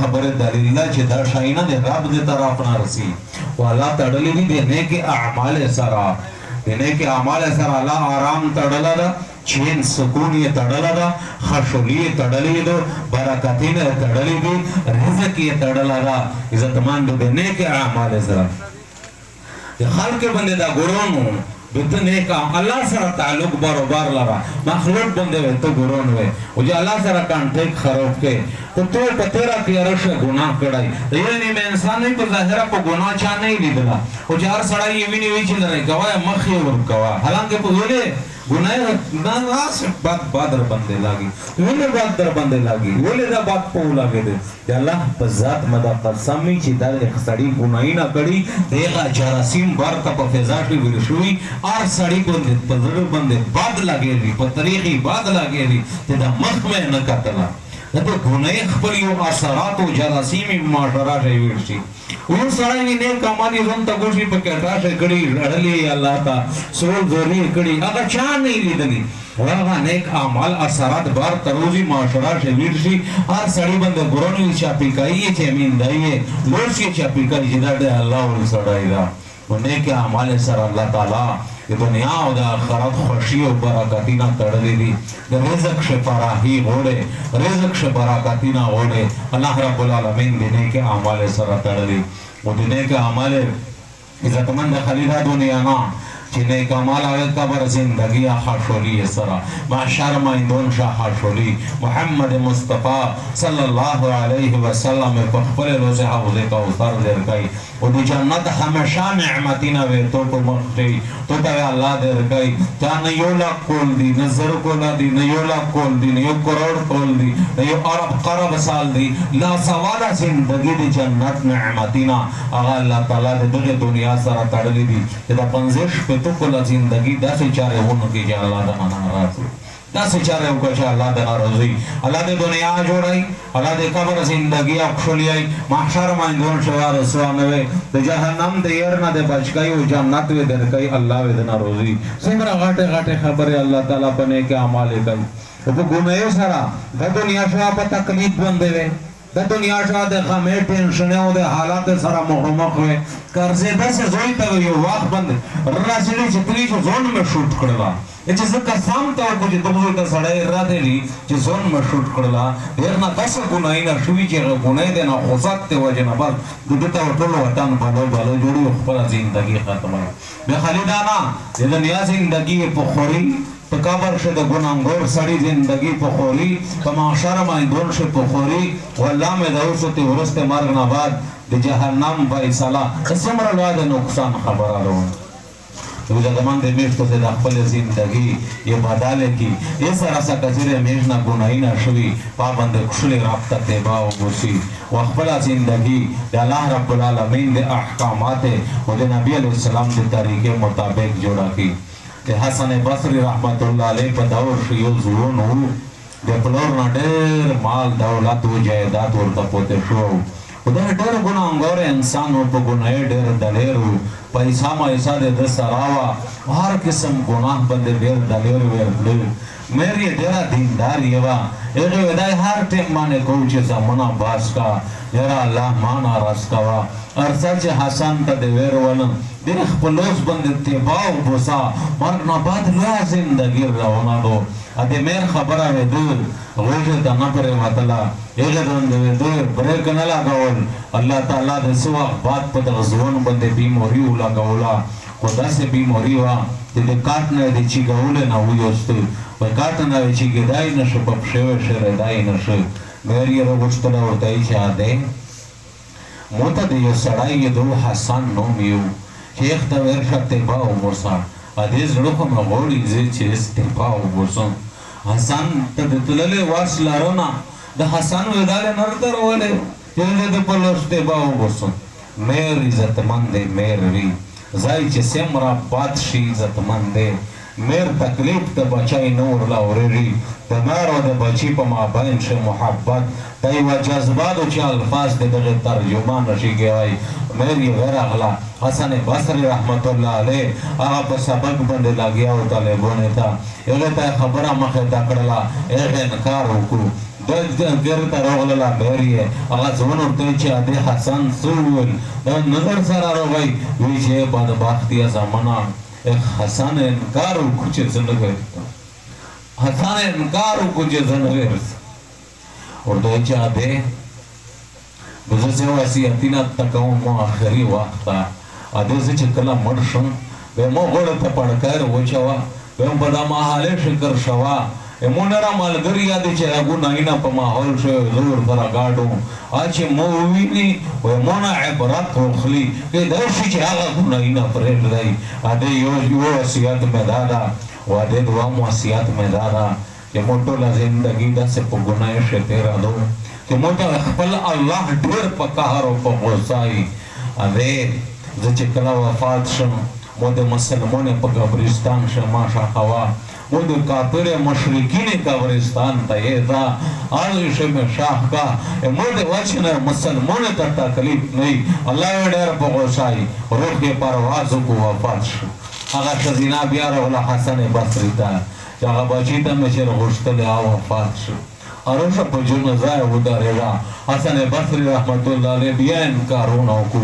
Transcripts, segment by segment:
خبر دلیل چې دا شاینه د رب د طرف نه رسی والا تړلې دي د نیک اعمال سره د نیک اعمال سره الله آرام تړلا ده چین سکون یې تړلا ده خوشحالي یې تړلې ده برکتونه تړلې دي رزق یې تړلا ده عزتمن د نیک اعمال سره د خلق باندې دا ګورونو بت نیک الله سره تعلق برابر لرا مخلوق باندې ته ګورون وي او چې الله سره کانټیکټ خراب کې ته په تیرا کې رشه ګناه کړای یعنی مې انسان نه په ظاهره په ګناه چا نه لیدلا او چې هر سړی یې ویني وی چې لري کوي مخ یې ور کوي حالانکه په ویلې ګناه نه راس بد در باندې لاګي ویلې بد در باندې لاګي ویلې دا بد په لاګي دي الله په ذات مدا قسم چې دا سړی ګناه نه کړی دغه جراثیم ورته په فضا کې ویل شوی ار سړی باندې په زړه باندې بد لاګي په طریقې بد لاګي ته دا مخ مې نه کتلا دا ګناه خپل یو اثرات او جراثیم معاشره ویل شي ون سړی نه کمالي زون ته ګوشي په کټا شه کړي لړلې الله تا سول زوري کړي هغه چا نه لیدلی هغه نیک اعمال اثرات بار تروزی معاشره شه ویل شي هر سړی باندې ګورونی چاپی کوي چې امین دی لوشي چاپی کوي چې دا الله ول سړی دا نیک اعمال سره الله تعالی د دنیا او د آخرت خوشي او برکتونه تړلې دي د رزق شفاراهي غوړې رزق شبرکتونه غوړې الله رب العالمین د نیک اعمال سره تړلې او د نیک اعمال عزتمند خلیدا دنیا نه چې نیک اعمال او قبر زندگی خوشحالی سره معاشر مایندون شاه خوشحالی محمد مصطفی صلی الله علیه وسلم په خپل روزه حوض کوثر درکای او د جنت همیشه نعمتونه وي تو په مخکې تو ته الله درکای تا نه یو لاک کول دي نظر کول دي نه یو لاک کول دي نه یو کروڑ کول دي نه یو ارب قرب سال دي لا سواله زندگی د جنت نعمتونه هغه الله تعالی د دغه دنیا سره تړلې دي دا 50 تو کله زندگی داسې چاره ونه کې چې الله د ناراضي داسې چاره وکړي چې الله د ناراضي الله د دنیا جوړای الله د قبر زندگی اخشلیای محشر باندې شو رسوانه وي د جهنم د ير نه د بچکای او جنت و درکای الله و د ناراضي څومره غاټه غاټه خبره الله تعالی په نیک اعمال کوي او په ګناه سره د دنیا شو په تکلیف باندې وي د دنیا شو د غمې ټینشن او د حالات سره مخامخ وي قرضې داسې زوی ته یو وخت باندې راسلی چې پولیس ځون مې شوټ کړلا چې زه قسم ته وکړم چې دغه ته سړی راځي چې ځون مې شوټ کړلا ډېر نه تاسو ګناه نه شوي چې ګناه دې نه خوځات ته وجه نه بل دته ټول وطن بالو جوړي خپل ژوندۍ ختمه به خالدانا د دنیا ژوندۍ په خوري په قبر شه د ګناهګار سړی زندگی په خوري په محشر باندې دون شه په خوري والله مې د اوسته ورسته مرګ نه بعد د جهنم فیصله څومره لوی د نقصان خبره ده د زمان د میشتو سے د خپل زندگی یہ بداله کی یہ سره سکه میشنا ګناهی نه شوي پابند کښلې رابطه تبا او بوسی او خپل زندگی د الله رب العالمین د احکامات او د نبی علیہ السلام د طریقې مطابق جوړه کی د حسن بصری رحمت الله علیه په دور شیو زورون وو د پلور نه ډېر مال دولت او جایداد ورته پوته شو او دا ډېر ګناهګار انسان او په ګناه ډېر دلیر وو پیسې مایسا د سراوا هر قسم ګناه باندې ډېر دلیر ورل مېری ډېر دیندار یوا هغه ودای هر ټیم باندې کوم چې زمونه باس کا یرا الله معنا راس کا ارسل چې حسن ته د ویر ولن د خپلوس باندې تبا او بوسا مرګ نه بعد لوی زندگی روانه دو ا دې مېر خبره وې روزه د نفر وتلا هغه د بریک نه لاګول الله تعالی د سوا بعد په غزوون باندې بیماری ولاګولا خدا سے بیماری وا د کاټ نه د چی ګول نه ویوست په کاټ نه چې ګدای نشه په شوه شره دای نشه مېری وروستله ورته یې ده موته د یو سړی دو حسن نوم یو شیخ ته ورشته با او موسی ا دې زړه کوم غوړي چې استفا او موسی حسن ته د تللې واس لارونه د حسن وداله نرتر ولې چې د پلوسته با او موسی مېر عزت مند مېر وی زای چې سمرا بادشي عزت مند مېر تکلیف ته بچای نور لا اوري د مار او د بچی په مابین شه محبت دای و جذبات او چې الفاظ دغه ترجمان نشي کوي مېر یې غیر اغلا حسن بصری رحمت الله علیه هغه په سبق باندې لاګیا او طالبونه تا هغه ته خبره مخه تا کړلا هغه انکار وکړو د ګر ته راغله بیریه هغه ځوان ورته چې ادي حسن سول دا نظر سره راغی وی چې بدبختیه زمانہ حسن انکار وکړ چې څنګه حسن انکار وکړ چې څنګه ورته چې ادي بزه وصیتونه تکوم مو اخري وخت ادي چې کله مړ شم به مو غوړ ته پړکار وچوا به په دا ماحاله شکر شوا مونره ملګری یادې چې هغه ناینا په ماحول شو زور سره گاډو اچ مو ویني و مونږه عبرت وخلی کې دا شي چې هغه ناینا پرې دی ادي یو وصیت مې دادا و ادي دوا وصیت مې دادا چې موټو لا زندگی دا سه په ګناه شه تیرا دو چې موټو خپل الله ډېر په قهر او په غوسای ادي چې کله وفات شم مو د مسلمانې په قبرستان شمه شاخوا वो जो काफिर मशरिकीन कब्रिस्तान तयेदा आज में शाह का मोदे वचन मुसलमान का तकलीफ नहीं अल्लाह डर बगोसाई रूह के परवाज़ को वफात अगर शजीना बियार वाला हसन बसरी था जहाँ बचीता में शेर गुश्तले आ वफात अरुष पजुन जाए उधरेगा हसन बसरी रहमतुल्लाह अलैह बियान कारोना को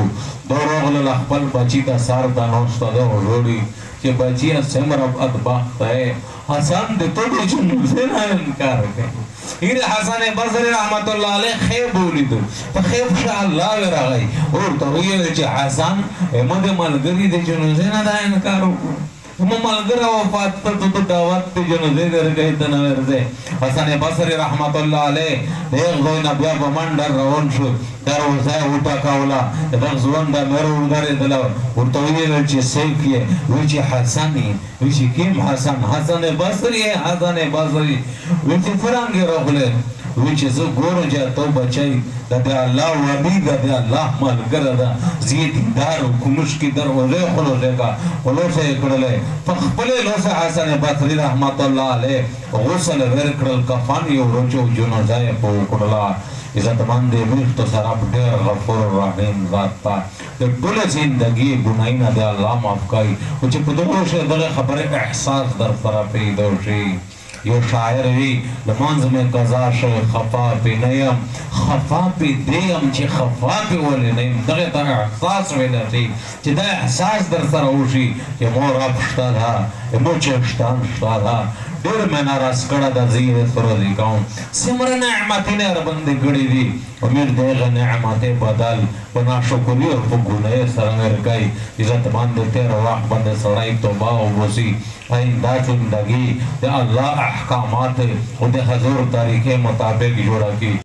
दोरोगल लखपल बचीता सारदा नौस्तादा रोड़ी कि बचिया सिमर अदबख्त है हसन दे तो जुनून से ना इनकार करे इरे हसन बसरी रहमतुल्लाह अलैह खैब बोलिद तो खैब शाह अल्लाह रगाई और तो ये जे हसन मदे मलगरी दे जुनून से ना इनकार हम मलगरा वफात तो दावत ते जुनून दे गए तना वर्दे हसन बसरी रहमतुल्लाह अलैह देख दो नबिया बमंडर रवन शो در وزای اوٹا کاولا در زوان دا میرو اداره دلا ورطویه ویچی سیکیه ویچی حسنی ویچی کیم حسن حسن بصری ہے حسن بصری ویچی فرانگی رغله ویچی زو گورو جا تو بچائی دا دی اللہ وابی دا دی اللہ ملگر دا زیدی دارو کمش کی در وزای خلو لگا ولو سے اکڑلے فخپلے لو سے حسن بصری رحمت اللہ علیہ غسل ورکڑل کفانی ورچو جنازای پو اکڑلا عزت مند ملک سراب ډیر غفور رحیم ذات تا د ټول زندگی ګناینه د الله معاف کړي او چې په دغه شی دغه خبره احساس در سره پیدا شي یو شاعر وی لمانځ مې قضا شو خفا په نیم خفا په دیم چې خفا په ولې نیم دغه ته احساس ویل شي چې دا احساس در سره وشي چې مور افشتا ده مو چې شتان شتا ډېر منا راس کړه د زیر سره لیکاو سمره نعمتونه ربند کړي دي امید دغه نعمت بدل پنا شکر او په ګناه سره ورکای عزت باندې تیر وخت باندې سړی توبه او وسی آئندہ زندگی د الله احکامات او د حضور طریقې مطابق جوړه کی